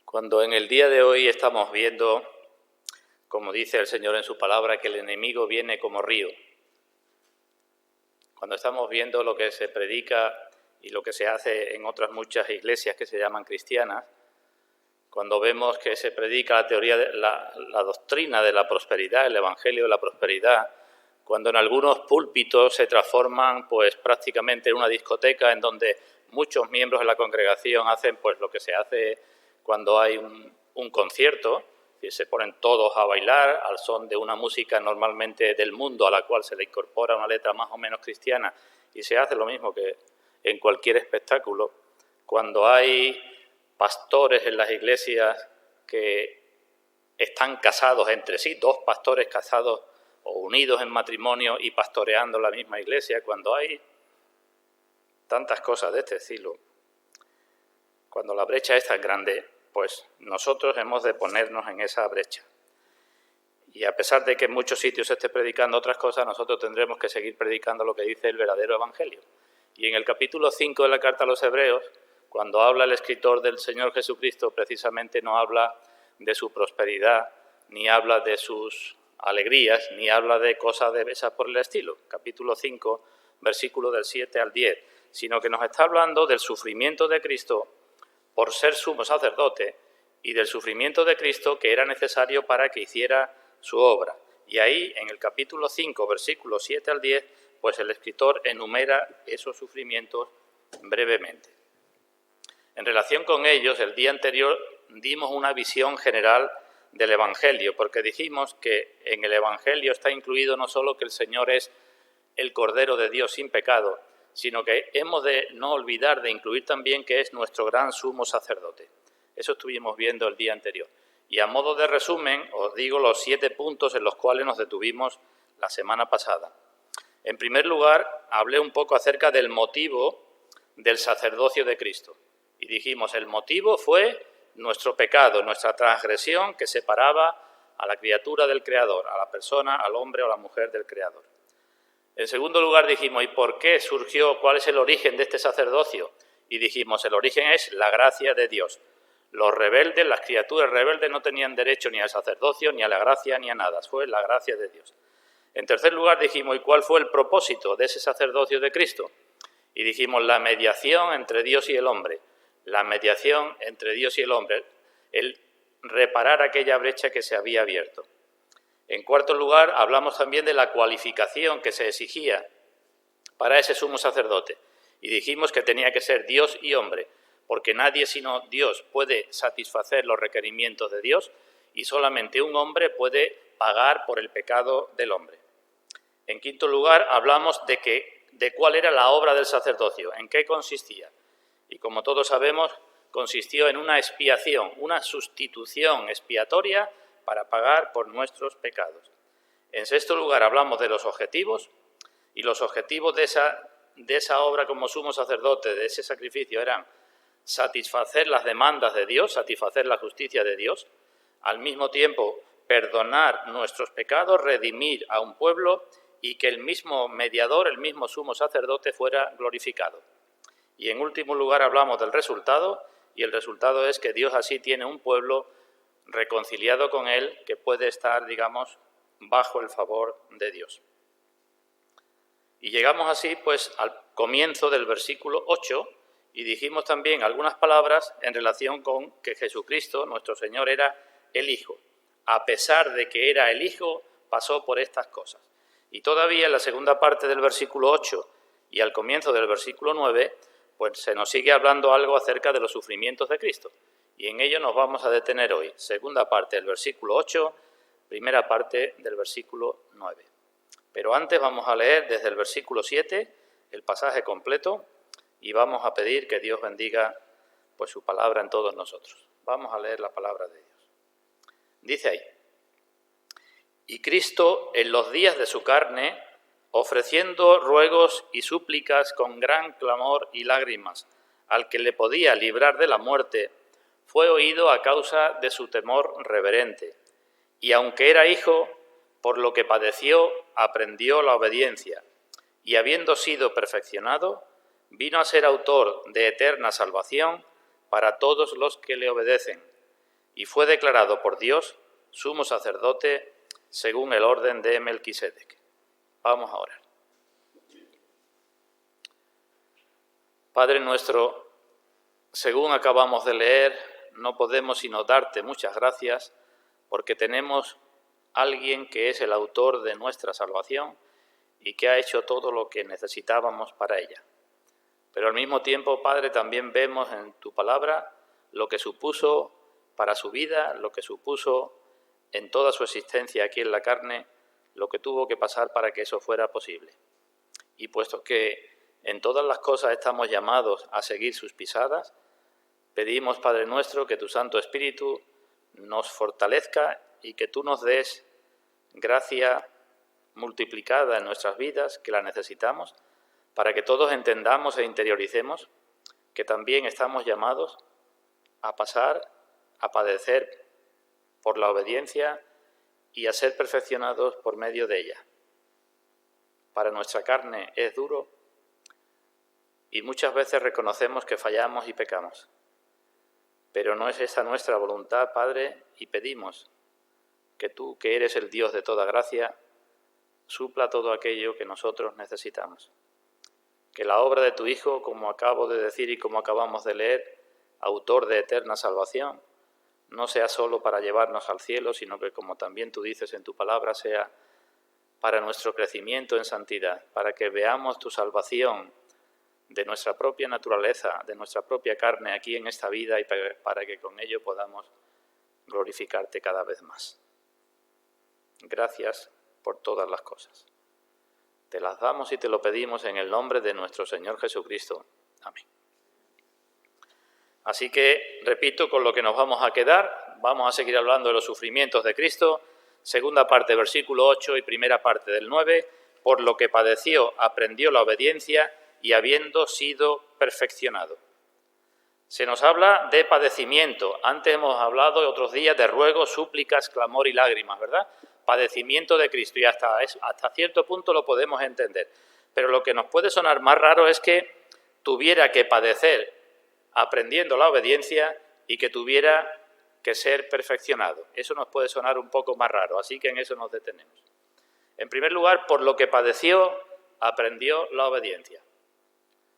Cuando en el día de hoy estamos viendo, como dice el Señor en su palabra, que el enemigo viene como río, cuando estamos viendo lo que se predica y lo que se hace en otras muchas iglesias que se llaman cristianas, cuando vemos que se predica la teoría, la doctrina de la prosperidad, el evangelio de la prosperidad, cuando en algunos púlpitos se transforman pues prácticamente en una discoteca en donde muchos miembros de la congregación hacen pues lo que se hace cuando hay un concierto, y se ponen todos a bailar al son de una música normalmente del mundo a la cual se le incorpora una letra más o menos cristiana, y se hace lo mismo que en cualquier espectáculo. Cuando hay pastores en las iglesias que están casados entre sí, dos pastores casados o unidos en matrimonio y pastoreando la misma iglesia, cuando hay tantas cosas de este estilo, cuando la brecha es tan grande, pues nosotros hemos de ponernos en esa brecha. Y a pesar de que en muchos sitios se esté predicando otras cosas, nosotros tendremos que seguir predicando lo que dice el verdadero evangelio. Y en el capítulo 5 de la carta a los Hebreos, cuando habla el escritor del Señor Jesucristo, precisamente no habla de su prosperidad, ni habla de sus alegrías, ni habla de cosas de esas por el estilo. Capítulo 5, versículo del 7 al 10, sino que nos está hablando del sufrimiento de Cristo por ser sumo sacerdote y del sufrimiento de Cristo que era necesario para que hiciera su obra. Y ahí, en el capítulo 5, versículos 7 al 10, pues el escritor enumera esos sufrimientos brevemente. En relación con ellos, el día anterior dimos una visión general del Evangelio, porque dijimos que en el Evangelio está incluido no solo que el Señor es el Cordero de Dios sin pecado, sino que hemos de no olvidar de incluir también que es nuestro gran sumo sacerdote. Eso estuvimos viendo el día anterior. Y a modo de resumen, os digo los 7 puntos en los cuales nos detuvimos la semana pasada. En primer lugar, hablé un poco acerca del motivo del sacerdocio de Cristo. Y dijimos, el motivo fue nuestro pecado, nuestra transgresión que separaba a la criatura del Creador, a la persona, al hombre o a la mujer del Creador. En segundo lugar dijimos, ¿y por qué surgió? ¿Cuál es el origen de este sacerdocio? Y dijimos, el origen es la gracia de Dios. Los rebeldes, las criaturas rebeldes no tenían derecho ni al sacerdocio, ni a la gracia, ni a nada. Fue la gracia de Dios. En tercer lugar dijimos, ¿y cuál fue el propósito de ese sacerdocio de Cristo? Y dijimos, la mediación entre Dios y el hombre. La mediación entre Dios y el hombre. El reparar aquella brecha que se había abierto. En cuarto lugar, hablamos también de la cualificación que se exigía para ese sumo sacerdote. Y dijimos que tenía que ser Dios y hombre, porque nadie sino Dios puede satisfacer los requerimientos de Dios y solamente un hombre puede pagar por el pecado del hombre. En quinto lugar, hablamos de cuál era la obra del sacerdocio, en qué consistía. Y como todos sabemos, consistió en una expiación, una sustitución expiatoria para pagar por nuestros pecados. En sexto lugar, hablamos de los objetivos, y los objetivos de esa obra como sumo sacerdote, de ese sacrificio, eran satisfacer las demandas de Dios, satisfacer la justicia de Dios, al mismo tiempo perdonar nuestros pecados, redimir a un pueblo y que el mismo mediador, el mismo sumo sacerdote fuera glorificado. Y en último lugar hablamos del resultado, y el resultado es que Dios así tiene un pueblo reconciliado con él, que puede estar, digamos, bajo el favor de Dios. Y llegamos así, pues, al comienzo del versículo 8, y dijimos también algunas palabras en relación con que Jesucristo, nuestro Señor, era el Hijo. A pesar de que era el Hijo, pasó por estas cosas. Y todavía en la segunda parte del versículo 8 y al comienzo del versículo 9, pues se nos sigue hablando algo acerca de los sufrimientos de Cristo. Y en ello nos vamos a detener hoy. Segunda parte del versículo 8, primera parte del versículo 9. Pero antes vamos a leer desde el versículo 7 el pasaje completo y vamos a pedir que Dios bendiga pues su palabra en todos nosotros. Vamos a leer la palabra de Dios. Dice ahí, y Cristo en los días de su carne, ofreciendo ruegos y súplicas con gran clamor y lágrimas al que le podía librar de la muerte, fue oído a causa de su temor reverente, y aunque era hijo, por lo que padeció, aprendió la obediencia, y habiendo sido perfeccionado, vino a ser autor de eterna salvación para todos los que le obedecen, y fue declarado por Dios sumo sacerdote según el orden de Melquisedec. Vamos a orar. Padre nuestro, según acabamos de leer, no podemos sino darte muchas gracias porque tenemos alguien que es el autor de nuestra salvación y que ha hecho todo lo que necesitábamos para ella. Pero al mismo tiempo, Padre, también vemos en tu palabra lo que supuso para su vida, lo que supuso en toda su existencia aquí en la carne, lo que tuvo que pasar para que eso fuera posible. Y puesto que en todas las cosas estamos llamados a seguir sus pisadas, pedimos, Padre nuestro, que tu Santo Espíritu nos fortalezca y que tú nos des gracia multiplicada en nuestras vidas, que la necesitamos, para que todos entendamos e interioricemos que también estamos llamados a pasar, a padecer por la obediencia y a ser perfeccionados por medio de ella. Para nuestra carne es duro y muchas veces reconocemos que fallamos y pecamos. Pero no es esa nuestra voluntad, Padre, y pedimos que tú, que eres el Dios de toda gracia, supla todo aquello que nosotros necesitamos. Que la obra de tu Hijo, como acabo de decir y como acabamos de leer, autor de eterna salvación, no sea solo para llevarnos al cielo, sino que, como también tú dices en tu palabra, sea para nuestro crecimiento en santidad, para que veamos tu salvación de nuestra propia naturaleza, de nuestra propia carne aquí en esta vida y para que con ello podamos glorificarte cada vez más. Gracias por todas las cosas. Te las damos y te lo pedimos en el nombre de nuestro Señor Jesucristo. Amén. Así que, repito, con lo que nos vamos a quedar, vamos a seguir hablando de los sufrimientos de Cristo, segunda parte, versículo 8 y primera parte del 9, por lo que padeció, aprendió la obediencia y habiendo sido perfeccionado. Se nos habla de padecimiento. Antes hemos hablado otros días de ruegos, súplicas, clamor y lágrimas, ¿verdad? Padecimiento de Cristo y hasta cierto punto lo podemos entender. Pero lo que nos puede sonar más raro es que tuviera que padecer aprendiendo la obediencia y que tuviera que ser perfeccionado. Eso nos puede sonar un poco más raro, así que en eso nos detenemos. En primer lugar, por lo que padeció, aprendió la obediencia.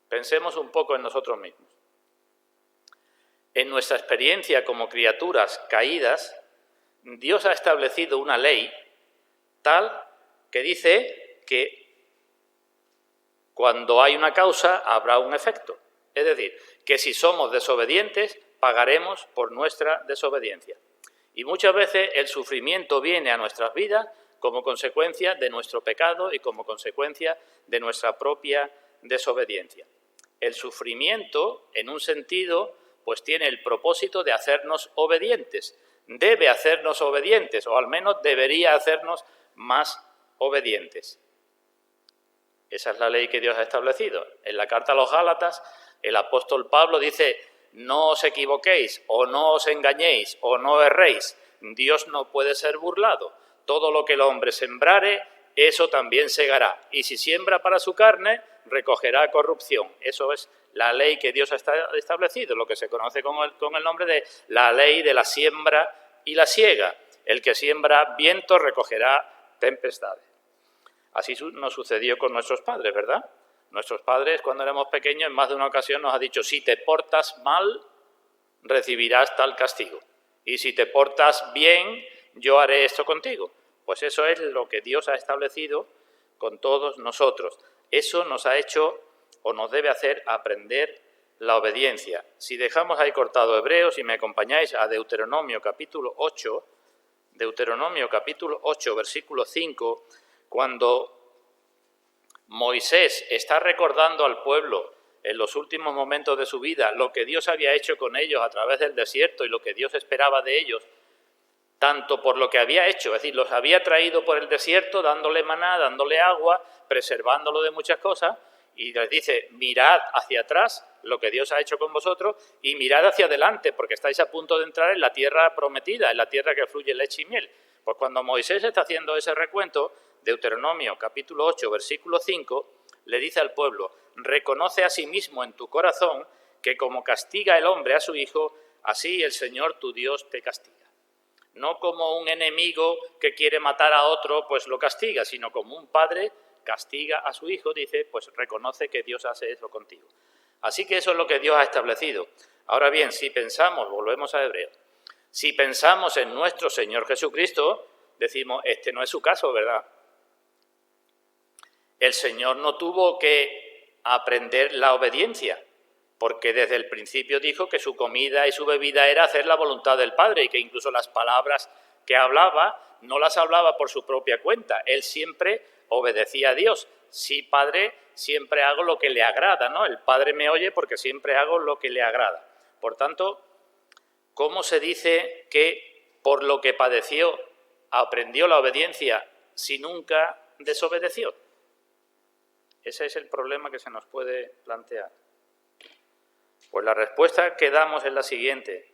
Pensemos un poco en nosotros mismos. En nuestra experiencia como criaturas caídas, Dios ha establecido una ley tal que dice que cuando hay una causa habrá un efecto. Es decir, que si somos desobedientes, pagaremos por nuestra desobediencia. Y muchas veces el sufrimiento viene a nuestras vidas como consecuencia de nuestro pecado y como consecuencia de nuestra propia desobediencia. El sufrimiento, en un sentido, pues tiene el propósito de hacernos obedientes. Debe hacernos obedientes, o al menos debería hacernos más obedientes. Esa es la ley que Dios ha establecido. En la carta a los Gálatas, el apóstol Pablo dice: no os equivoquéis, o no os engañéis, o no erréis. Dios no puede ser burlado. Todo lo que el hombre sembrare, eso también segará. Y si siembra para su carne, recogerá corrupción. Eso es la ley que Dios ha establecido, lo que se conoce con el nombre de la ley de la siembra y la siega. El que siembra viento recogerá tempestades. Así nos sucedió con nuestros padres, ¿verdad? Nuestros padres, cuando éramos pequeños, en más de una ocasión nos ha dicho: si te portas mal, recibirás tal castigo. Y si te portas bien, yo haré esto contigo. Pues eso es lo que Dios ha establecido con todos nosotros. Eso nos ha hecho o nos debe hacer aprender la obediencia. Si dejamos ahí cortado Hebreos y me acompañáis a Deuteronomio capítulo 8, versículo 5, cuando Moisés está recordando al pueblo en los últimos momentos de su vida lo que Dios había hecho con ellos a través del desierto y lo que Dios esperaba de ellos, tanto por lo que había hecho, es decir, los había traído por el desierto dándole maná, dándole agua, preservándolo de muchas cosas, y les dice: mirad hacia atrás lo que Dios ha hecho con vosotros y mirad hacia adelante porque estáis a punto de entrar en la tierra prometida, en la tierra que fluye leche y miel. Pues cuando Moisés está haciendo ese recuento, Deuteronomio capítulo 8, versículo 5, le dice al pueblo: reconoce a sí mismo en tu corazón que como castiga el hombre a su hijo, así el Señor tu Dios te castiga. no como un enemigo que quiere matar a otro, pues lo castiga, sino como un padre castiga a su hijo, dice, pues reconoce que Dios hace eso contigo. Así que eso es lo que Dios ha establecido. Ahora bien, si pensamos, volvemos a Hebreos, si pensamos en nuestro Señor Jesucristo, decimos, este no es su caso, ¿verdad? El Señor no tuvo que aprender la obediencia, porque desde el principio dijo que su comida y su bebida era hacer la voluntad del Padre y que incluso las palabras que hablaba no las hablaba por su propia cuenta. Él siempre obedecía a Dios. Sí, Padre, siempre hago lo que le agrada, ¿no? El Padre me oye porque siempre hago lo que le agrada. Por tanto, ¿cómo se dice que por lo que padeció aprendió la obediencia si nunca desobedeció? Ese es el problema que se nos puede plantear. Pues la respuesta que damos es la siguiente.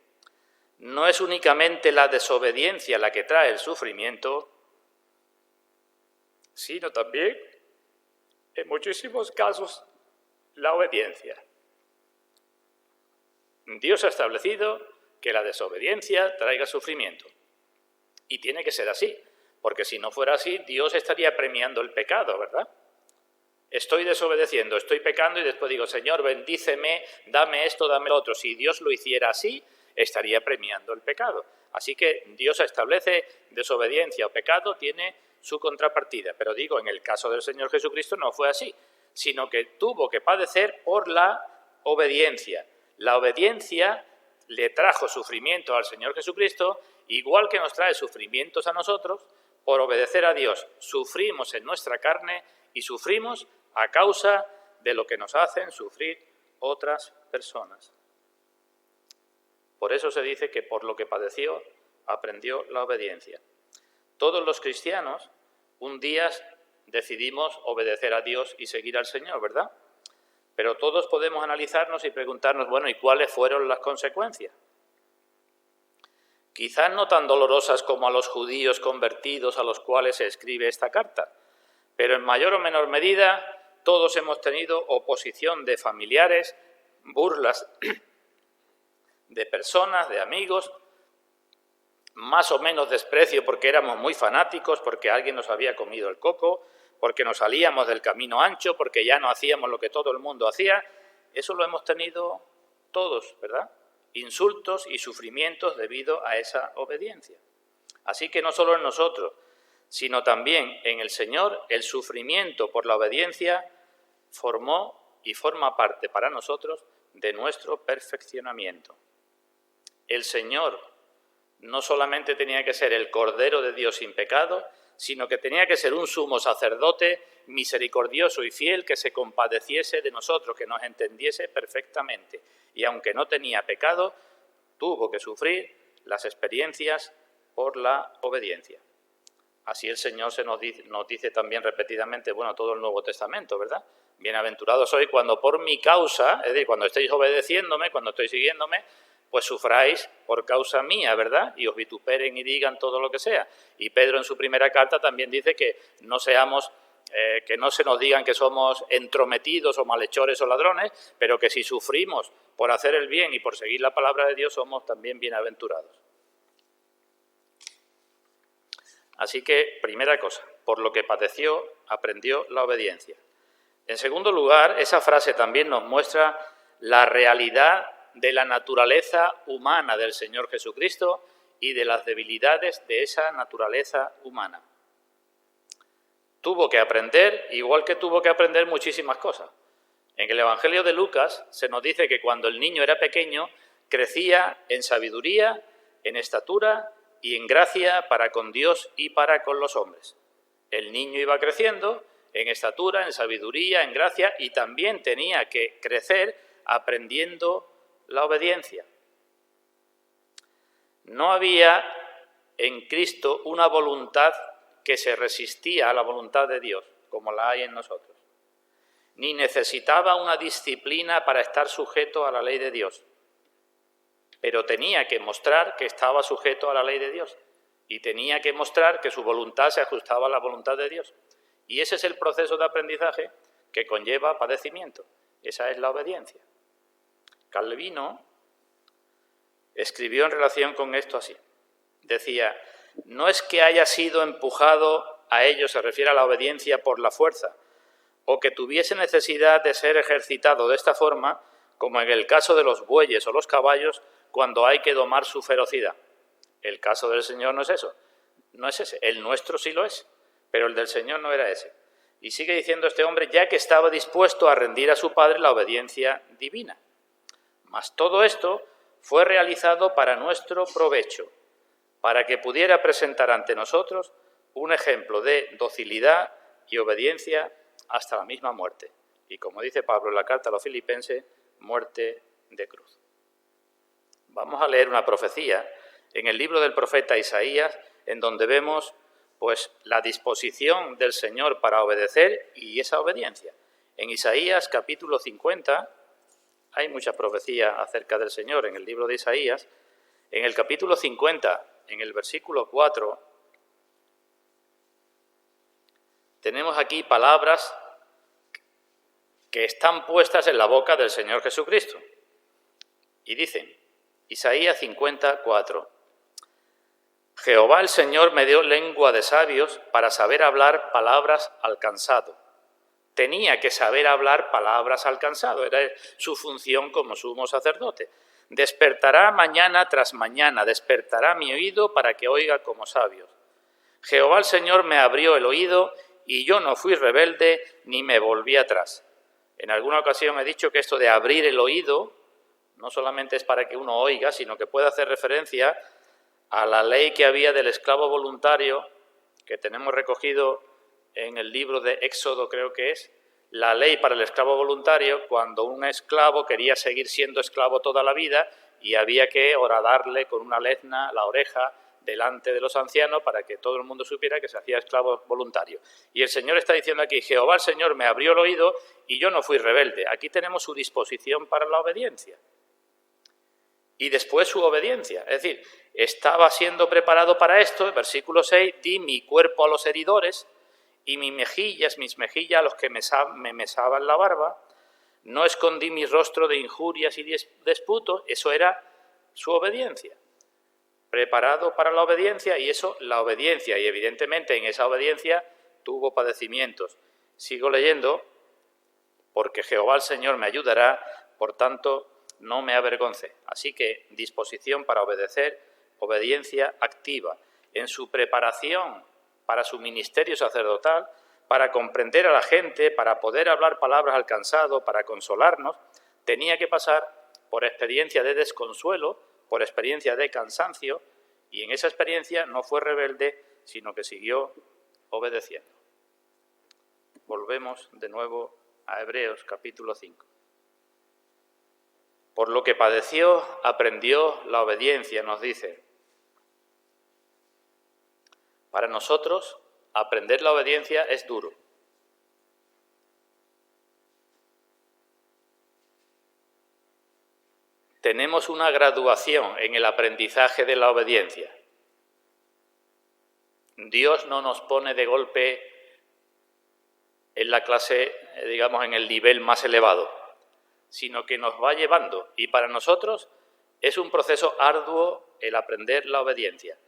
No es únicamente la desobediencia la que trae el sufrimiento, sino también, en muchísimos casos, la obediencia. Dios ha establecido que la desobediencia traiga sufrimiento. Y tiene que ser así, porque si no fuera así, Dios estaría premiando el pecado, ¿verdad? Estoy desobedeciendo, estoy pecando y después digo, Señor, bendíceme, dame esto, dame lo otro. Si Dios lo hiciera así, estaría premiando el pecado. Así que Dios establece desobediencia o pecado, tiene su contrapartida. Pero digo, en el caso del Señor Jesucristo no fue así, sino que tuvo que padecer por la obediencia. La obediencia le trajo sufrimiento al Señor Jesucristo, igual que nos trae sufrimientos a nosotros, por obedecer a Dios. Sufrimos en nuestra carne y sufrimos a causa de lo que nos hacen sufrir otras personas. Por eso se dice que por lo que padeció, aprendió la obediencia. Todos los cristianos un día decidimos obedecer a Dios y seguir al Señor, ¿verdad? Pero todos podemos analizarnos y preguntarnos, bueno, ¿y cuáles fueron las consecuencias? Quizás no tan dolorosas como a los judíos convertidos a los cuales se escribe esta carta, pero en mayor o menor medida todos hemos tenido oposición de familiares, burlas de personas, de amigos, más o menos desprecio porque éramos muy fanáticos, porque alguien nos había comido el coco, porque nos salíamos del camino ancho, porque ya no hacíamos lo que todo el mundo hacía. Eso lo hemos tenido todos, ¿verdad? Insultos y sufrimientos debido a esa obediencia. Así que no solo en nosotros, sino también en el Señor, el sufrimiento por la obediencia formó y forma parte para nosotros de nuestro perfeccionamiento. El Señor no solamente tenía que ser el Cordero de Dios sin pecado, sino que tenía que ser un sumo sacerdote misericordioso y fiel que se compadeciese de nosotros, que nos entendiese perfectamente. Y aunque no tenía pecado, tuvo que sufrir las experiencias por la obediencia. Así el Señor nos dice también repetidamente, bueno, todo el Nuevo Testamento, ¿verdad? Bienaventurados sois cuando por mi causa, es decir, cuando estéis obedeciéndome, cuando estéis siguiéndome, pues sufráis por causa mía, ¿verdad? Y os vituperen y digan todo lo que sea. Y Pedro en su primera carta también dice que no seamos, que no se nos digan que somos entrometidos o malhechores o ladrones, pero que si sufrimos por hacer el bien y por seguir la palabra de Dios, somos también bienaventurados. Así que, primera cosa, por lo que padeció, aprendió la obediencia. En segundo lugar, esa frase también nos muestra la realidad de la naturaleza humana del Señor Jesucristo y de las debilidades de esa naturaleza humana. Tuvo que aprender, igual que tuvo que aprender muchísimas cosas. En el Evangelio de Lucas se nos dice que cuando el niño era pequeño, crecía en sabiduría, en estatura y en gracia para con Dios y para con los hombres. El niño iba creciendo en estatura, en sabiduría, en gracia, y también tenía que crecer aprendiendo la obediencia. No había en Cristo una voluntad que se resistía a la voluntad de Dios, como la hay en nosotros. Ni necesitaba una disciplina para estar sujeto a la ley de Dios. Pero tenía que mostrar que estaba sujeto a la ley de Dios y tenía que mostrar que su voluntad se ajustaba a la voluntad de Dios. Y ese es el proceso de aprendizaje que conlleva padecimiento. Esa es la obediencia. Calvino escribió en relación con esto así. decía, no es que haya sido empujado a ello, se refiere a la obediencia por la fuerza, o que tuviese necesidad de ser ejercitado de esta forma, como en el caso de los bueyes o los caballos, cuando hay que domar su ferocidad. El caso del Señor no es eso, no es ese. El nuestro sí lo es, pero el del Señor no era ese. Y sigue diciendo este hombre, ya que estaba dispuesto a rendir a su Padre la obediencia divina. Mas todo esto fue realizado para nuestro provecho, para que pudiera presentar ante nosotros un ejemplo de docilidad y obediencia hasta la misma muerte. Y como dice Pablo en la carta a los Filipenses, muerte de cruz. Vamos a leer una profecía en el libro del profeta Isaías, en donde vemos pues la disposición del Señor para obedecer y esa obediencia. En Isaías capítulo 50, hay muchas profecías acerca del Señor en el libro de Isaías. En el capítulo 50, en el versículo 4, tenemos aquí palabras que están puestas en la boca del Señor Jesucristo. Y dicen, Isaías 54, Jehová el Señor me dio lengua de sabios para saber hablar palabras al cansado. Tenía que saber hablar palabras al cansado, era su función como sumo sacerdote. Despertará mañana tras mañana, despertará mi oído para que oiga como sabios. Jehová el Señor me abrió el oído y yo no fui rebelde ni me volví atrás. En alguna ocasión he dicho que esto de abrir el oído no solamente es para que uno oiga, sino que puede hacer referencia a la ley que había del esclavo voluntario, que tenemos recogido en el libro de Éxodo, creo que es, la ley para el esclavo voluntario, cuando un esclavo quería seguir siendo esclavo toda la vida y había que horadarle con una lezna la oreja delante de los ancianos para que todo el mundo supiera que se hacía esclavo voluntario. Y el Señor está diciendo aquí, Jehová el Señor me abrió el oído y yo no fui rebelde. Aquí tenemos su disposición para la obediencia. Y después su obediencia, es decir, estaba siendo preparado para esto, versículo 6, di mi cuerpo a los heridores y mis mejillas a los que me mesaban la barba, no escondí mi rostro de injurias y disputos, eso era su obediencia. Preparado para la obediencia y eso, la obediencia, y evidentemente en esa obediencia tuvo padecimientos. Sigo leyendo, porque Jehová el Señor me ayudará, por tanto no me avergoncé. Así que disposición para obedecer, obediencia activa. En su preparación para su ministerio sacerdotal, para comprender a la gente, para poder hablar palabras al cansado, para consolarnos, tenía que pasar por experiencia de desconsuelo, por experiencia de cansancio, y en esa experiencia no fue rebelde, sino que siguió obedeciendo. Volvemos de nuevo a Hebreos capítulo 5. Por lo que padeció, aprendió la obediencia, nos dice. Para nosotros, aprender la obediencia es duro. Tenemos una graduación en el aprendizaje de la obediencia. Dios no nos pone de golpe en la clase, digamos, en el nivel más elevado, sino que nos va llevando. Y para nosotros es un proceso arduo el aprender la obediencia.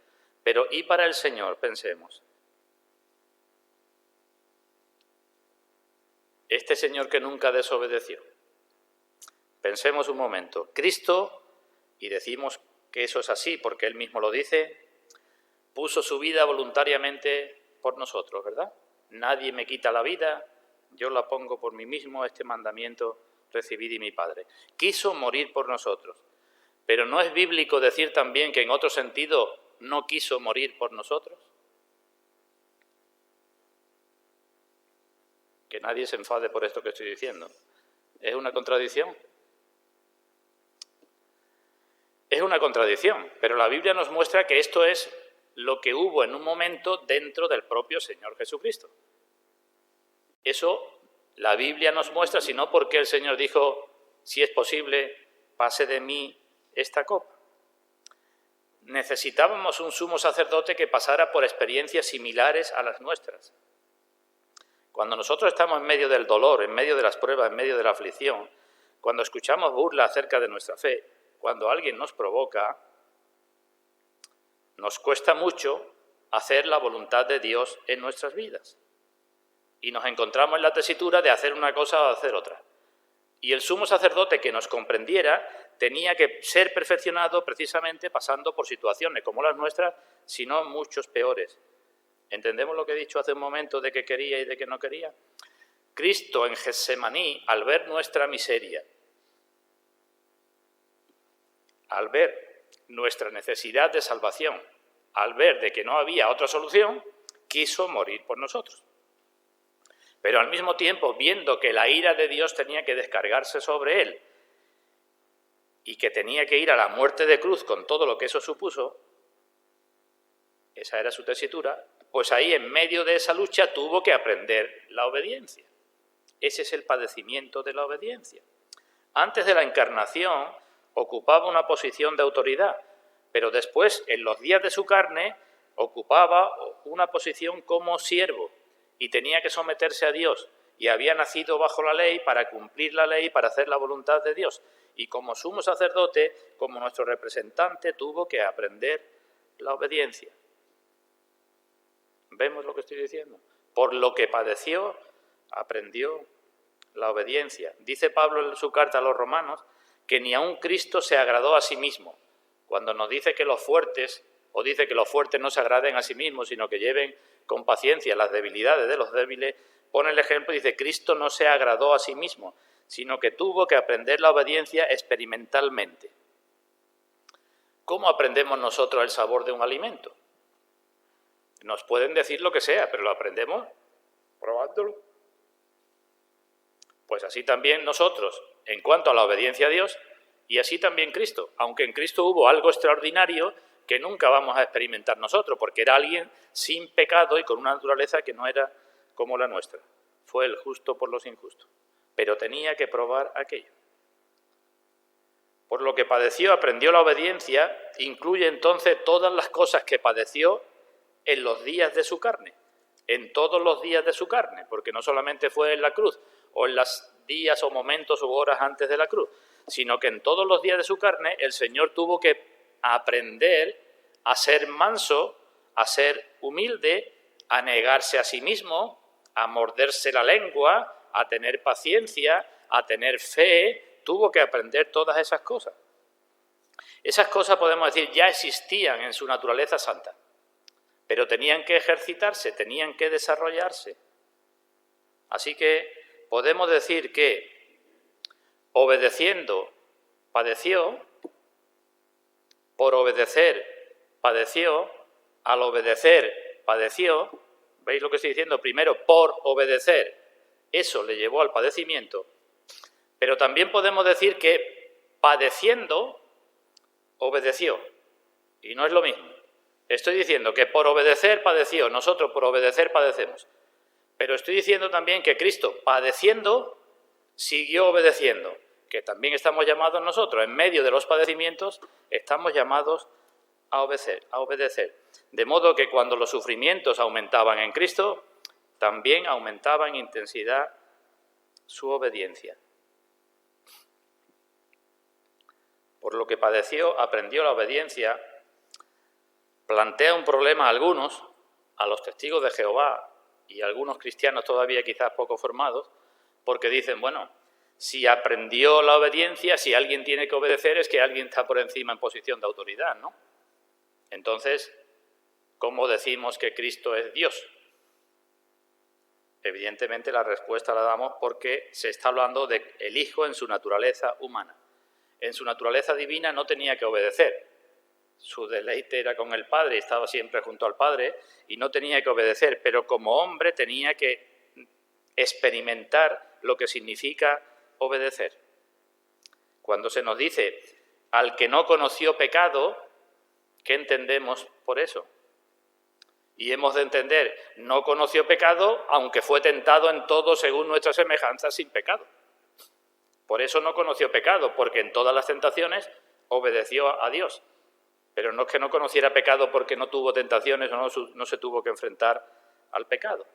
Pero ¿y para el Señor? Pensemos. Este Señor que nunca desobedeció. Pensemos un momento. Cristo, y decimos que eso es así porque Él mismo lo dice, puso su vida voluntariamente por nosotros, ¿verdad? Nadie me quita la vida, yo la pongo por mí mismo, este mandamiento recibí de mi Padre. Quiso morir por nosotros. Pero ¿no es bíblico decir también que en otro sentido no quiso morir por nosotros? Que nadie se enfade por esto que estoy diciendo. ¿Es una contradicción? Es una contradicción, pero la Biblia nos muestra que esto es lo que hubo en un momento dentro del propio Señor Jesucristo. Eso la Biblia nos muestra, sino porque el Señor dijo, si es posible, pase de mí esta copa. Necesitábamos un sumo sacerdote que pasara por experiencias similares a las nuestras. Cuando nosotros estamos en medio del dolor, en medio de las pruebas, en medio de la aflicción, cuando escuchamos burla acerca de nuestra fe, cuando alguien nos provoca, nos cuesta mucho hacer la voluntad de Dios en nuestras vidas. Y nos encontramos en la tesitura de hacer una cosa o hacer otra. Y el sumo sacerdote que nos comprendiera tenía que ser perfeccionado precisamente pasando por situaciones como las nuestras, si no muchos peores. ¿Entendemos lo que he dicho hace un momento de que quería y de que no quería? Cristo en Getsemaní, al ver nuestra miseria, al ver nuestra necesidad de salvación, al ver de que no había otra solución, quiso morir por nosotros. Pero al mismo tiempo, viendo que la ira de Dios tenía que descargarse sobre él y que tenía que ir a la muerte de cruz con todo lo que eso supuso, esa era su tesitura, pues ahí en medio de esa lucha tuvo que aprender la obediencia. Ese es el padecimiento de la obediencia. Antes de la encarnación ocupaba una posición de autoridad, pero después, en los días de su carne, ocupaba una posición como siervo y tenía que someterse a Dios. Y había nacido bajo la ley para cumplir la ley, para hacer la voluntad de Dios. Y como sumo sacerdote, como nuestro representante, tuvo que aprender la obediencia. ¿Vemos lo que estoy diciendo? Por lo que padeció, aprendió la obediencia. Dice Pablo en su carta a los romanos que ni aun Cristo se agradó a sí mismo. Cuando nos dice que los fuertes, o dice que los fuertes no se agraden a sí mismos, sino que lleven con paciencia las debilidades de los débiles, pone el ejemplo y dice, Cristo no se agradó a sí mismo, sino que tuvo que aprender la obediencia experimentalmente. ¿Cómo aprendemos nosotros el sabor de un alimento? Nos pueden decir lo que sea, pero lo aprendemos probándolo. Pues así también nosotros, en cuanto a la obediencia a Dios, y así también Cristo, aunque en Cristo hubo algo extraordinario que nunca vamos a experimentar nosotros, porque era alguien sin pecado y con una naturaleza que no era como la nuestra. Fue el justo por los injustos, pero tenía que probar aquello. Por lo que padeció, aprendió la obediencia, incluye entonces todas las cosas que padeció en los días de su carne, en todos los días de su carne, porque no solamente fue en la cruz, o en los días o momentos u horas antes de la cruz, sino que en todos los días de su carne el Señor tuvo que aprender a ser manso, a ser humilde, a negarse a sí mismo, a morderse la lengua, a tener paciencia, a tener fe. Tuvo que aprender todas esas cosas. Esas cosas, podemos decir, ya existían en su naturaleza santa, pero tenían que ejercitarse, tenían que desarrollarse. Así que podemos decir que obedeciendo padeció, por obedecer padeció, al obedecer padeció. ¿Veis lo que estoy diciendo? Primero, por obedecer, eso le llevó al padecimiento. Pero también podemos decir que padeciendo obedeció, y no es lo mismo. Estoy diciendo que por obedecer padeció, nosotros por obedecer padecemos. Pero estoy diciendo también que Cristo, padeciendo, siguió obedeciendo, que también estamos llamados nosotros, en medio de los padecimientos, estamos llamados a obedecer. De modo que cuando los sufrimientos aumentaban en Cristo, también aumentaba en intensidad su obediencia. Por lo que padeció, aprendió la obediencia, plantea un problema a algunos, a los testigos de Jehová y a algunos cristianos todavía quizás poco formados, porque dicen, bueno, si aprendió la obediencia, si alguien tiene que obedecer, es que alguien está por encima en posición de autoridad, ¿no? Entonces, ¿cómo decimos que Cristo es Dios? Evidentemente la respuesta la damos porque se está hablando del Hijo en su naturaleza humana. En su naturaleza divina no tenía que obedecer. Su deleite era con el Padre, estaba siempre junto al Padre y no tenía que obedecer, pero como hombre tenía que experimentar lo que significa obedecer. Cuando se nos dice al que no conoció pecado, ¿qué entendemos por eso? Y hemos de entender, no conoció pecado, aunque fue tentado en todo según nuestra semejanza sin pecado. Por eso no conoció pecado, porque en todas las tentaciones obedeció a Dios. Pero no es que no conociera pecado porque no tuvo tentaciones o no se tuvo que enfrentar al pecado.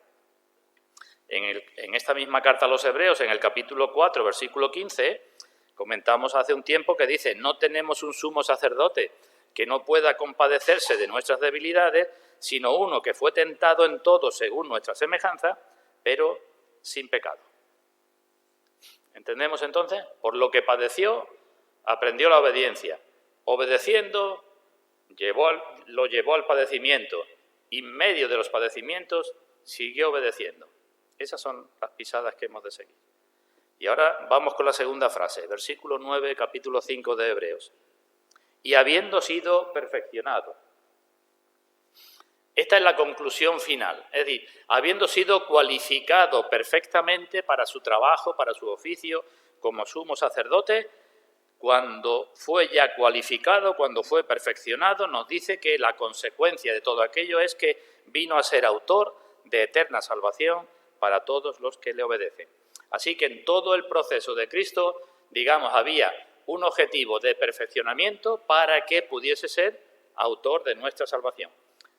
En esta misma carta a los Hebreos, en el capítulo 4, versículo 15, comentamos hace un tiempo que dice, no tenemos un sumo sacerdote que no pueda compadecerse de nuestras debilidades, sino uno que fue tentado en todo según nuestra semejanza, pero sin pecado. ¿Entendemos entonces? Por lo que padeció, aprendió la obediencia. Obedeciendo, lo llevó al padecimiento. Y en medio de los padecimientos, siguió obedeciendo. Esas son las pisadas que hemos de seguir. Y ahora vamos con la segunda frase, versículo 9, capítulo 5 de Hebreos. Y habiendo sido perfeccionado. Esta es la conclusión final, es decir, habiendo sido cualificado perfectamente para su trabajo, para su oficio como sumo sacerdote, cuando fue ya cualificado, cuando fue perfeccionado, nos dice que la consecuencia de todo aquello es que vino a ser autor de eterna salvación para todos los que le obedecen. Así que en todo el proceso de Cristo, digamos, había un objetivo de perfeccionamiento para que pudiese ser autor de nuestra salvación.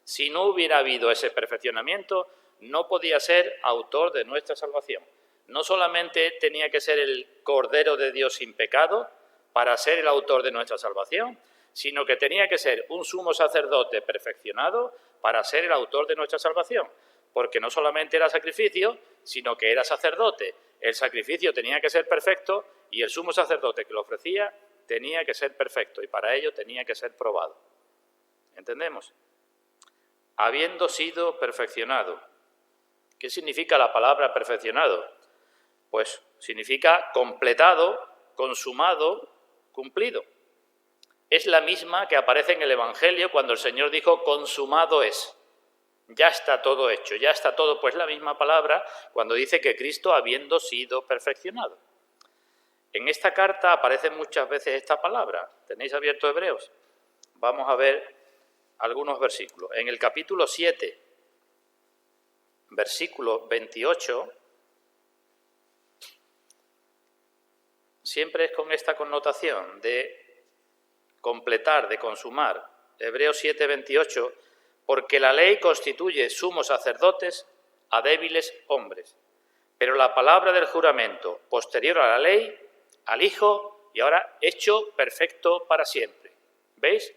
Si no hubiera habido ese perfeccionamiento, no podía ser autor de nuestra salvación. No solamente tenía que ser el Cordero de Dios sin pecado para ser el autor de nuestra salvación, sino que tenía que ser un sumo sacerdote perfeccionado para ser el autor de nuestra salvación. Porque no solamente era sacrificio, sino que era sacerdote. El sacrificio tenía que ser perfecto y el sumo sacerdote que lo ofrecía tenía que ser perfecto y para ello tenía que ser probado. ¿Entendemos? Habiendo sido perfeccionado. ¿Qué significa la palabra perfeccionado? Pues significa completado, consumado, cumplido. Es la misma que aparece en el Evangelio cuando el Señor dijo consumado es. Ya está todo hecho, ya está todo, pues la misma palabra cuando dice que Cristo habiendo sido perfeccionado. En esta carta aparece muchas veces esta palabra. ¿Tenéis abierto Hebreos? Vamos a ver algunos versículos. En el capítulo 7, versículo 28, siempre es con esta connotación de completar, de consumar. Hebreos 7, 28, porque la ley constituye sumos sacerdotes a débiles hombres, pero la palabra del juramento posterior a la ley, al Hijo, y ahora hecho perfecto para siempre. ¿Veis?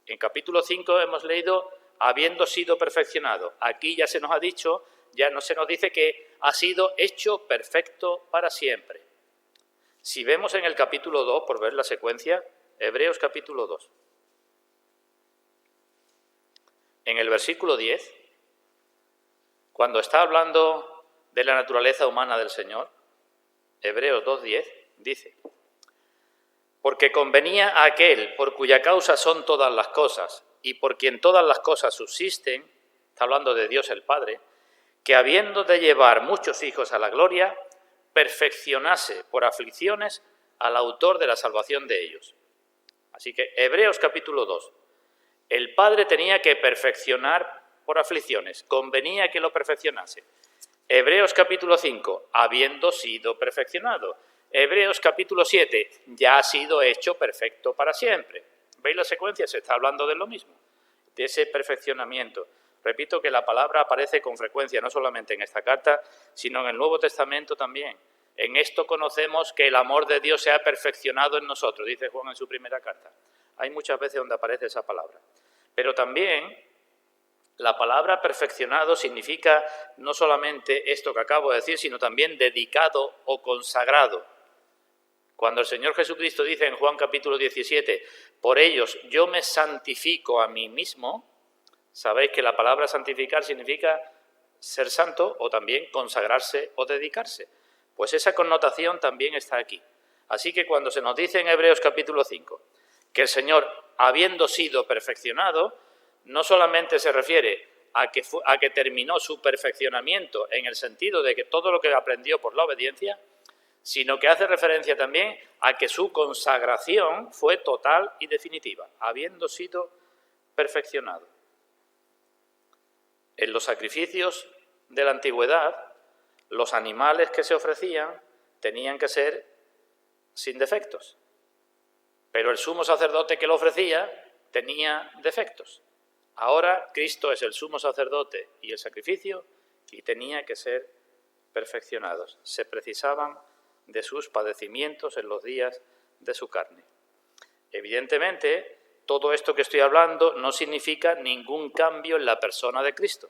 En capítulo 5 hemos leído habiendo sido perfeccionado. Aquí ya se nos ha dicho, ya no se nos dice que ha sido hecho perfecto para siempre. Si vemos en el capítulo 2, por ver la secuencia, Hebreos capítulo 2. En el versículo 10, cuando está hablando de la naturaleza humana del Señor, Hebreos 2:10, dice: porque convenía a aquel por cuya causa son todas las cosas y por quien todas las cosas subsisten, está hablando de Dios el Padre, que habiendo de llevar muchos hijos a la gloria, perfeccionase por aflicciones al autor de la salvación de ellos. Así que Hebreos capítulo 2, el Padre tenía que perfeccionar por aflicciones, convenía que lo perfeccionase. Hebreos capítulo 5, habiendo sido perfeccionado. Hebreos capítulo 7, ya ha sido hecho perfecto para siempre. ¿Veis la secuencia? Se está hablando de lo mismo, de ese perfeccionamiento. Repito que la palabra aparece con frecuencia, no solamente en esta carta, sino en el Nuevo Testamento también. En esto conocemos que el amor de Dios se ha perfeccionado en nosotros, dice Juan en su primera carta. Hay muchas veces donde aparece esa palabra. Pero también la palabra perfeccionado significa no solamente esto que acabo de decir, sino también dedicado o consagrado. Cuando el Señor Jesucristo dice en Juan capítulo 17, por ellos yo me santifico a mí mismo, sabéis que la palabra santificar significa ser santo o también consagrarse o dedicarse. Pues esa connotación también está aquí. Así que cuando se nos dice en Hebreos capítulo 5 que el Señor, habiendo sido perfeccionado, no solamente se refiere a que terminó su perfeccionamiento en el sentido de que todo lo que aprendió por la obediencia, sino que hace referencia también a que su consagración fue total y definitiva, habiendo sido perfeccionado. En los sacrificios de la antigüedad, los animales que se ofrecían tenían que ser sin defectos, pero el sumo sacerdote que lo ofrecía tenía defectos. Ahora Cristo es el sumo sacerdote y el sacrificio y tenía que ser perfeccionados. Se precisaban de sus padecimientos en los días de su carne. Evidentemente todo esto que estoy hablando no significa ningún cambio en la persona de Cristo,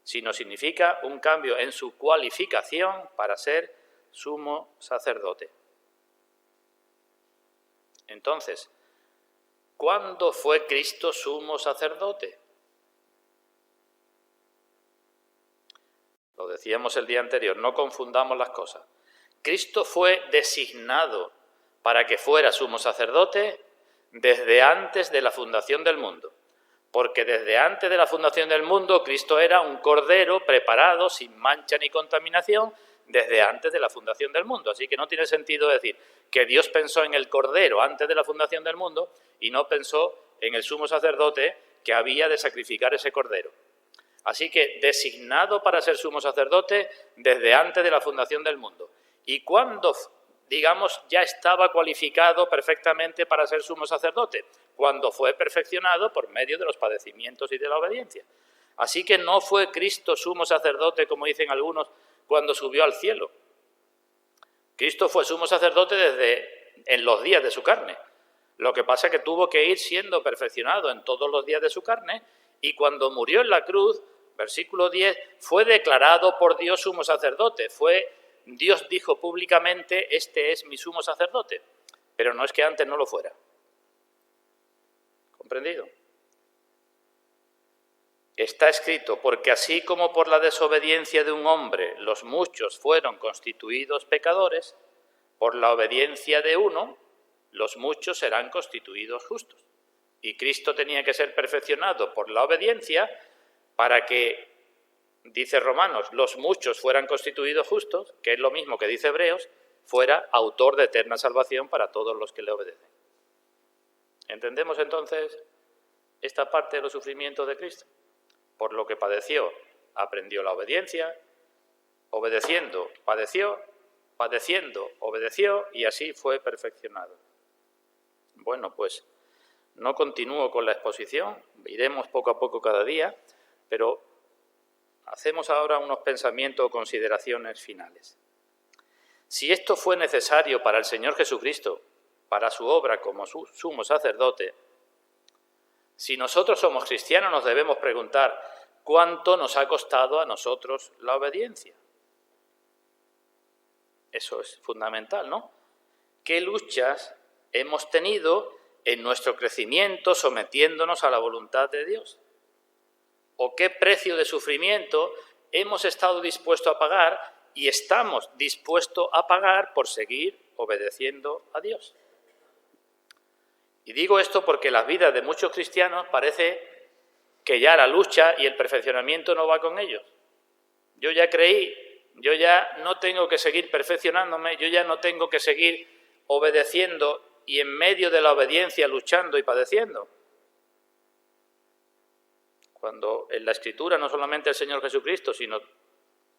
sino significa un cambio en su cualificación para ser sumo sacerdote. Entonces, ¿cuándo fue Cristo sumo sacerdote? Lo decíamos el día anterior, no confundamos las cosas. Cristo fue designado para que fuera sumo sacerdote desde antes de la fundación del mundo. Porque desde antes de la fundación del mundo, Cristo era un cordero preparado, sin mancha ni contaminación, desde antes de la fundación del mundo. Así que no tiene sentido decir que Dios pensó en el cordero antes de la fundación del mundo y no pensó en el sumo sacerdote que había de sacrificar ese cordero. Así que designado para ser sumo sacerdote desde antes de la fundación del mundo. Y cuando, digamos, ya estaba cualificado perfectamente para ser sumo sacerdote, cuando fue perfeccionado por medio de los padecimientos y de la obediencia. Así que no fue Cristo sumo sacerdote, como dicen algunos, cuando subió al cielo. Cristo fue sumo sacerdote desde en los días de su carne. Lo que pasa es que tuvo que ir siendo perfeccionado en todos los días de su carne, y cuando murió en la cruz, versículo 10, fue declarado por Dios sumo sacerdote. Dios dijo públicamente, este es mi sumo sacerdote, pero no es que antes no lo fuera. ¿Comprendido? Está escrito, porque así como por la desobediencia de un hombre los muchos fueron constituidos pecadores, por la obediencia de uno los muchos serán constituidos justos. Y Cristo tenía que ser perfeccionado por la obediencia para que, dice Romanos, los muchos fueran constituidos justos, que es lo mismo que dice Hebreos, fuera autor de eterna salvación para todos los que le obedecen. ¿Entendemos entonces esta parte de los sufrimientos de Cristo? Por lo que padeció, aprendió la obediencia, obedeciendo, padeció, padeciendo, obedeció y así fue perfeccionado. Bueno, pues no continúo con la exposición, iremos poco a poco cada día, pero hacemos ahora unos pensamientos o consideraciones finales. Si esto fue necesario para el Señor Jesucristo, para su obra como sumo sacerdote, si nosotros somos cristianos nos debemos preguntar cuánto nos ha costado a nosotros la obediencia. Eso es fundamental, ¿no? ¿Qué luchas hemos tenido en nuestro crecimiento sometiéndonos a la voluntad de Dios? ¿O qué precio de sufrimiento hemos estado dispuestos a pagar y estamos dispuestos a pagar por seguir obedeciendo a Dios? Y digo esto porque la vida de muchos cristianos parece que ya la lucha y el perfeccionamiento no va con ellos. Yo ya creí, yo ya no tengo que seguir perfeccionándome, yo ya no tengo que seguir obedeciendo y en medio de la obediencia luchando y padeciendo. Cuando en la Escritura no solamente el Señor Jesucristo, sino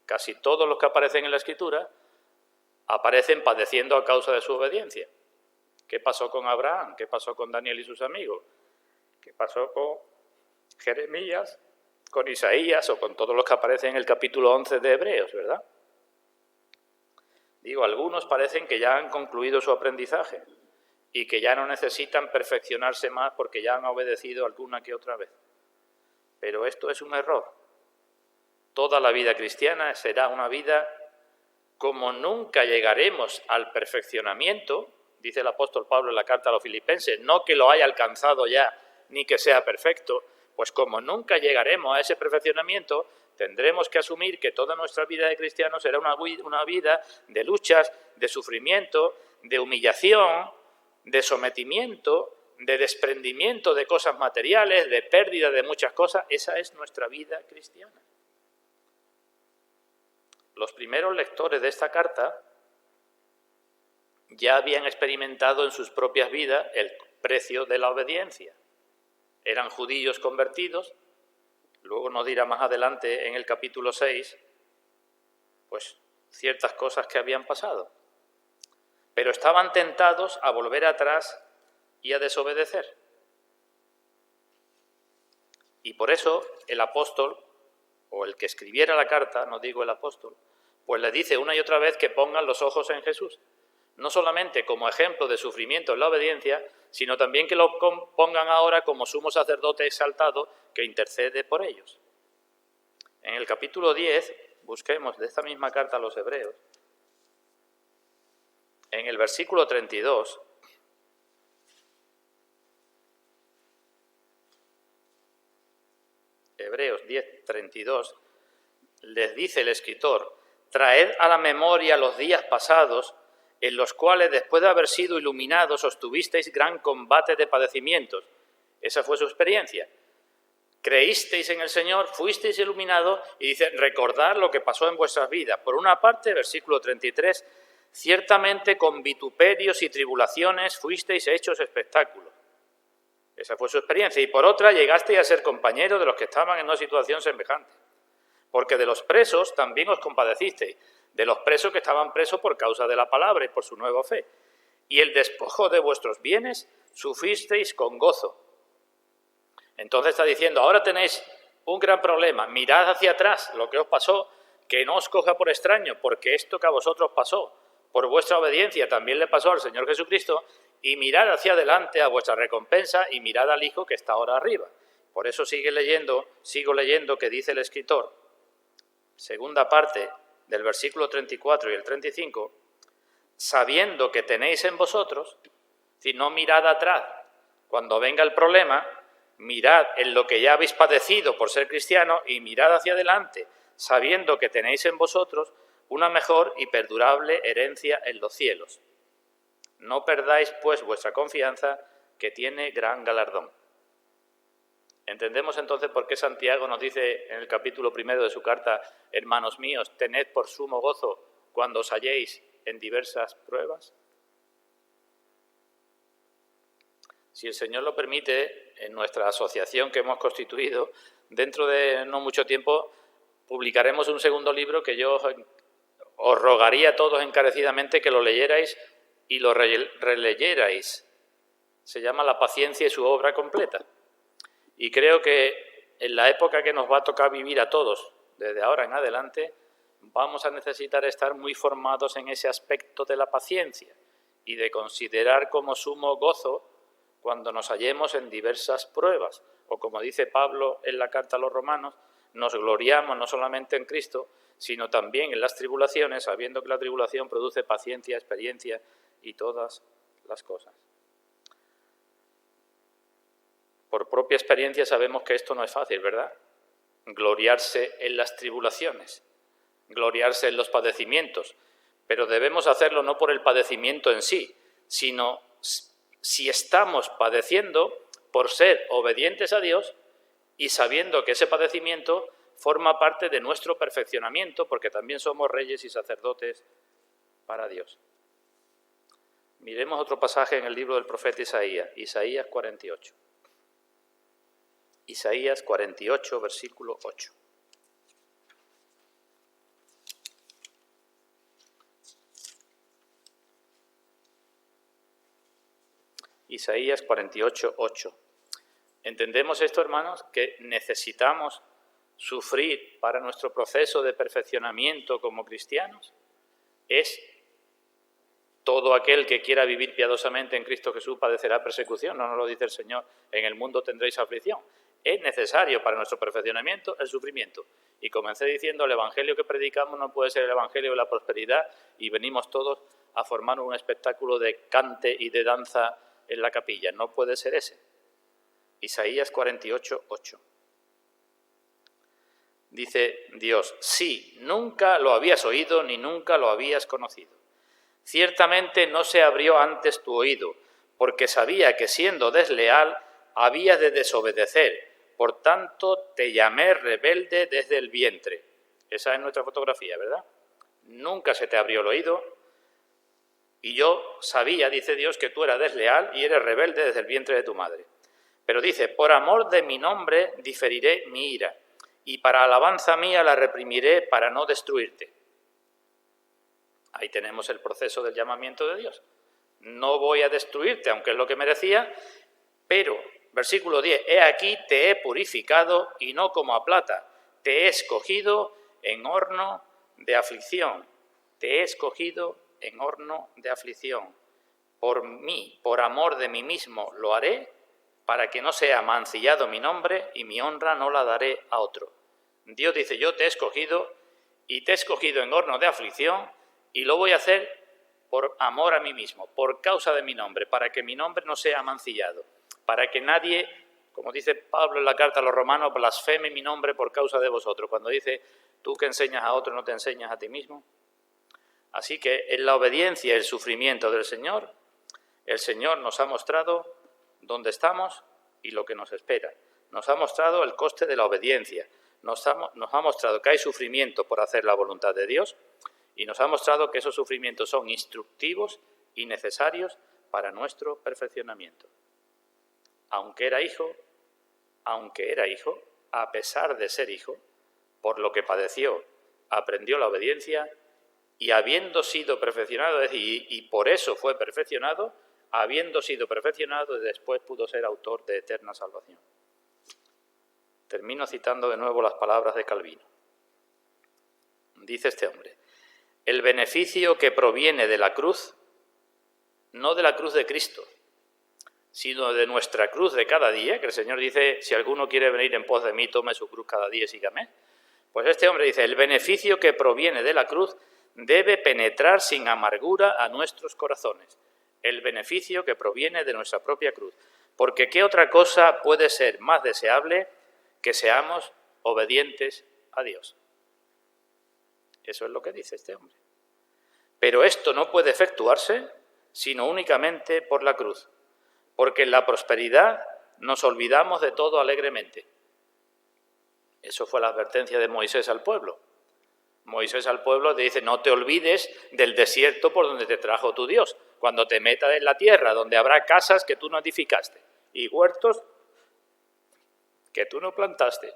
casi todos los que aparecen en la Escritura, aparecen padeciendo a causa de su obediencia. ¿Qué pasó con Abraham? ¿Qué pasó con Daniel y sus amigos? ¿Qué pasó con Jeremías, con Isaías o con todos los que aparecen en el capítulo 11 de Hebreos, verdad? Digo, algunos parecen que ya han concluido su aprendizaje y que ya no necesitan perfeccionarse más porque ya han obedecido alguna que otra vez. Pero esto es un error. Toda la vida cristiana será una vida como nunca llegaremos al perfeccionamiento, dice el apóstol Pablo en la carta a los Filipenses, no que lo haya alcanzado ya ni que sea perfecto, pues como nunca llegaremos a ese perfeccionamiento, tendremos que asumir que toda nuestra vida de cristianos será una vida de luchas, de sufrimiento, de humillación, de sometimiento, de desprendimiento de cosas materiales, de pérdida de muchas cosas. Esa es nuestra vida cristiana. Los primeros lectores de esta carta ya habían experimentado en sus propias vidas el precio de la obediencia. Eran judíos convertidos, luego nos dirá más adelante en el capítulo 6, pues ciertas cosas que habían pasado. Pero estaban tentados a volver atrás y a desobedecer. Y por eso el apóstol, o el que escribiera la carta, no digo el apóstol, pues le dice una y otra vez que pongan los ojos en Jesús. no solamente como ejemplo de sufrimiento en la obediencia, sino también que lo pongan ahora como sumo sacerdote exaltado que intercede por ellos. En el capítulo 10, busquemos de esta misma carta a los Hebreos, en el versículo 32, Hebreos 10, 32, les dice el escritor: traed a la memoria los días pasados, en los cuales, después de haber sido iluminados, sostuvisteis gran combate de padecimientos. Esa fue su experiencia. Creísteis en el Señor, fuisteis iluminados, y dice, recordad lo que pasó en vuestras vidas. Por una parte, versículo 33, ciertamente con vituperios y tribulaciones fuisteis hechos espectáculos. Esa fue su experiencia. Y por otra, llegasteis a ser compañeros de los que estaban en una situación semejante. Porque de los presos también os compadecisteis, de los presos que estaban presos por causa de la palabra y por su nueva fe. Y el despojo de vuestros bienes sufristeis con gozo. Entonces está diciendo, ahora tenéis un gran problema, mirad hacia atrás lo que os pasó, que no os coja por extraño, porque esto que a vosotros pasó, por vuestra obediencia, también le pasó al Señor Jesucristo, y mirad hacia adelante a vuestra recompensa y mirad al Hijo que está ahora arriba. Por eso sigo leyendo que dice el escritor, segunda parte del versículo 34 y el 35, sabiendo que tenéis en vosotros, si no mirad atrás, cuando venga el problema, mirad en lo que ya habéis padecido por ser cristiano y mirad hacia adelante, sabiendo que tenéis en vosotros una mejor y perdurable herencia en los cielos. No perdáis, pues, vuestra confianza, que tiene gran galardón. Entendemos entonces por qué Santiago nos dice en el capítulo 1 de su carta, hermanos míos, tened por sumo gozo cuando os halléis en diversas pruebas. Si el Señor lo permite, en nuestra asociación que hemos constituido, dentro de no mucho tiempo publicaremos un segundo libro que yo os rogaría a todos encarecidamente que lo leyerais y lo releyerais. Se llama La paciencia y su obra completa. Y creo que en la época que nos va a tocar vivir a todos, desde ahora en adelante, vamos a necesitar estar muy formados en ese aspecto de la paciencia y de considerar como sumo gozo cuando nos hallemos en diversas pruebas. O como dice Pablo en la carta a los romanos, nos gloriamos no solamente en Cristo, sino también en las tribulaciones, sabiendo que la tribulación produce paciencia, experiencia y todas las cosas. Por propia experiencia sabemos que esto no es fácil, ¿verdad? Gloriarse en las tribulaciones, gloriarse en los padecimientos, pero debemos hacerlo no por el padecimiento en sí, sino si estamos padeciendo por ser obedientes a Dios y sabiendo que ese padecimiento forma parte de nuestro perfeccionamiento, porque también somos reyes y sacerdotes para Dios. Miremos otro pasaje en el libro del profeta Isaías, Isaías 48. Isaías 48, versículo 8. Isaías 48, 8. ¿Entendemos esto, hermanos? Que necesitamos sufrir para nuestro proceso de perfeccionamiento como cristianos. Es todo aquel que quiera vivir piadosamente en Cristo Jesús padecerá persecución. No nos lo dice el Señor, en el mundo tendréis aflicción. Es necesario para nuestro perfeccionamiento el sufrimiento. Y comencé diciendo, el evangelio que predicamos no puede ser el evangelio de la prosperidad y venimos todos a formar un espectáculo de cante y de danza en la capilla. No puede ser ese. Isaías 48, 8. Dice Dios, sí, nunca lo habías oído ni nunca lo habías conocido. Ciertamente no se abrió antes tu oído, porque sabía que siendo desleal habías de desobedecer. Por tanto, te llamé rebelde desde el vientre. Esa es nuestra fotografía, ¿verdad? Nunca se te abrió el oído y yo sabía, dice Dios, que tú eras desleal y eres rebelde desde el vientre de tu madre. Pero dice, por amor de mi nombre diferiré mi ira y para alabanza mía la reprimiré para no destruirte. Ahí tenemos el proceso del llamamiento de Dios. No voy a destruirte, aunque es lo que merecía, pero, versículo 10, he aquí te he purificado y no como a plata, te he escogido en horno de aflicción, te he escogido en horno de aflicción. Por mí, por amor de mí mismo, lo haré, para que no sea mancillado mi nombre y mi honra no la daré a otro. Dios dice, yo te he escogido y te he escogido en horno de aflicción y lo voy a hacer por amor a mí mismo, por causa de mi nombre, para que mi nombre no sea mancillado, para que nadie, como dice Pablo en la carta a los romanos, blasfeme mi nombre por causa de vosotros. Cuando dice, tú que enseñas a otro no te enseñas a ti mismo. Así que en la obediencia y el sufrimiento del Señor, el Señor nos ha mostrado dónde estamos y lo que nos espera. Nos ha mostrado el coste de la obediencia. Nos ha mostrado que hay sufrimiento por hacer la voluntad de Dios y nos ha mostrado que esos sufrimientos son instructivos y necesarios para nuestro perfeccionamiento. Aunque era hijo, a pesar de ser hijo, por lo que padeció, aprendió la obediencia y habiendo sido perfeccionado, es decir, y por eso fue perfeccionado, habiendo sido perfeccionado, después pudo ser autor de eterna salvación. Termino citando de nuevo las palabras de Calvino. Dice este hombre, el beneficio que proviene de la cruz, no de la cruz de Cristo, sino de nuestra cruz de cada día, que el Señor dice, si alguno quiere venir en pos de mí, tome su cruz cada día y sígame. Pues este hombre dice, el beneficio que proviene de la cruz debe penetrar sin amargura a nuestros corazones. El beneficio que proviene de nuestra propia cruz. Porque ¿qué otra cosa puede ser más deseable que seamos obedientes a Dios? Eso es lo que dice este hombre. Pero esto no puede efectuarse sino únicamente por la cruz. Porque en la prosperidad nos olvidamos de todo alegremente. Eso fue la advertencia de Moisés al pueblo. Moisés al pueblo le dice, no te olvides del desierto por donde te trajo tu Dios, cuando te metas en la tierra, donde habrá casas que tú no edificaste, y huertos que tú no plantaste,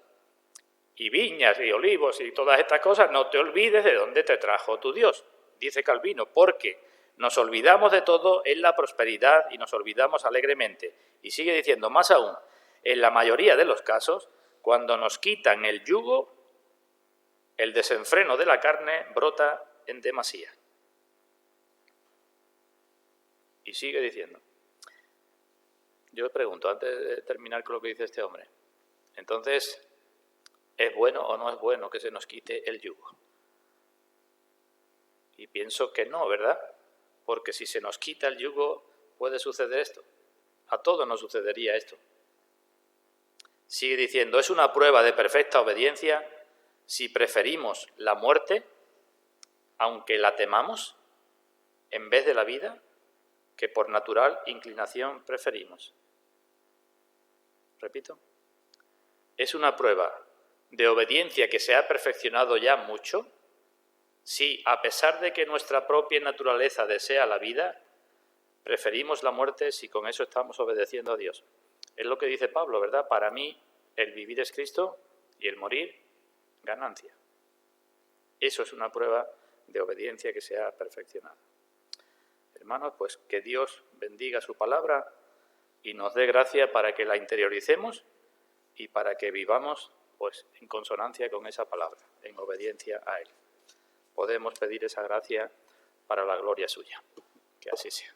y viñas y olivos y todas estas cosas, no te olvides de dónde te trajo tu Dios, dice Calvino, porque nos olvidamos de todo en la prosperidad y nos olvidamos alegremente. Y sigue diciendo, más aún, en la mayoría de los casos, cuando nos quitan el yugo, el desenfreno de la carne brota en demasía. Y sigue diciendo. Yo pregunto, antes de terminar con lo que dice este hombre, entonces, ¿es bueno o no es bueno que se nos quite el yugo? Y pienso que no, ¿verdad? Porque si se nos quita el yugo, puede suceder esto. A todos nos sucedería esto. Sigue diciendo, es una prueba de perfecta obediencia si preferimos la muerte, aunque la temamos, en vez de la vida, que por natural inclinación preferimos. Repito, es una prueba de obediencia que se ha perfeccionado ya mucho, si, a pesar de que nuestra propia naturaleza desea la vida, preferimos la muerte si con eso estamos obedeciendo a Dios. Es lo que dice Pablo, ¿verdad? Para mí, el vivir es Cristo y el morir, ganancia. Eso es una prueba de obediencia que se ha perfeccionado. Hermanos, pues que Dios bendiga su palabra y nos dé gracia para que la interioricemos y para que vivamos pues en consonancia con esa palabra, en obediencia a Él. Podemos pedir esa gracia para la gloria suya. Que así sea.